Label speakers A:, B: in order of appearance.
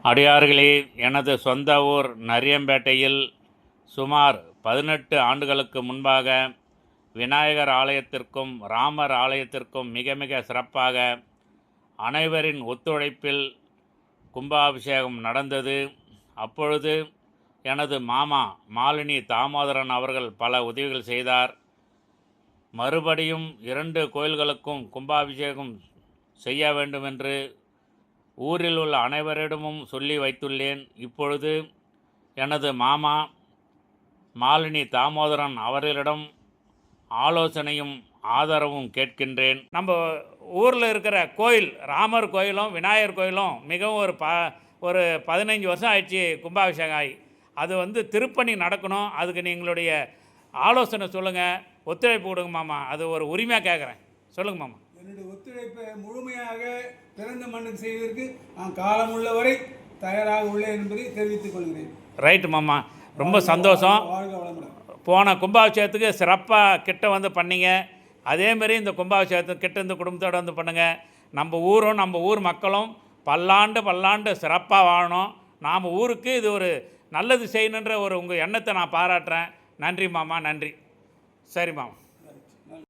A: அடியார்களே, எனது சொந்த ஊர் நரியம்பேட்டையில் சுமார் 18 ஆண்டுகளுக்கு முன்பாக விநாயகர் ஆலயத்திற்கும் ராமர் ஆலயத்திற்கும் மிக மிக சிறப்பாக அனைவரின் ஒத்துழைப்பில் கும்பாபிஷேகம் நடந்தது. அப்பொழுது எனது மாமா மாலினி தாமோதரன் அவர்கள் பல உதவிகள் செய்தார். மறுபடியும் 2 கோயில்களுக்கும் கும்பாபிஷேகம் செய்ய வேண்டுமென்று ஊரில் உள்ள அனைவரிடமும் சொல்லி வைத்துள்ளேன். இப்பொழுது எனது மாமா மாலினி தாமோதரன் அவர்களிடம் ஆலோசனையும் ஆதரவும் கேட்கின்றேன். நம்ம ஊரில் இருக்கிற கோயில் ராமர் கோயிலும் விநாயகர் கோயிலும் மிகவும் ஒரு 15 வருஷம் ஆயிடுச்சு கும்பாபிஷேகம் ஆகி. அது திருப்பணி நடக்கணும். அதுக்கு நீங்களுடைய ஆலோசனை சொல்லுங்கள், ஒத்துழைப்பு கொடுங்க மாமா. அது ஒரு உரிமையாக கேட்குறேன். சொல்லுங்கள் மாமா.
B: என்னுடைய ஒத்துழைப்பை முழுமையாக பிறந்த மண்ணுக்கு செய்வதற்கு நான் காலம் உள்ளவரை தயாராக உள்ளேன் என்பதை தெரிவித்துக் கொள்கிறேன்.
A: ரைட்டு மாமா, ரொம்ப சந்தோஷம். போன கும்பாபிஷேகத்துக்கு சிறப்பாக கிட்ட பண்ணீங்க. அதேமாரி இந்த கும்பாபிஷேகத்துக்கு கிட்ட குடும்பத்தோடு பண்ணுங்கள். நம்ம ஊரும் நம்ம ஊர் மக்களும் பல்லாண்டு சிறப்பாக வாழணும். நாம் ஊருக்கு இது ஒரு நல்லது செய்யணுன்ற உங்கள் எண்ணத்தை நான் பாராட்டுறேன். நன்றி மாமா, நன்றி. சரி மாமா.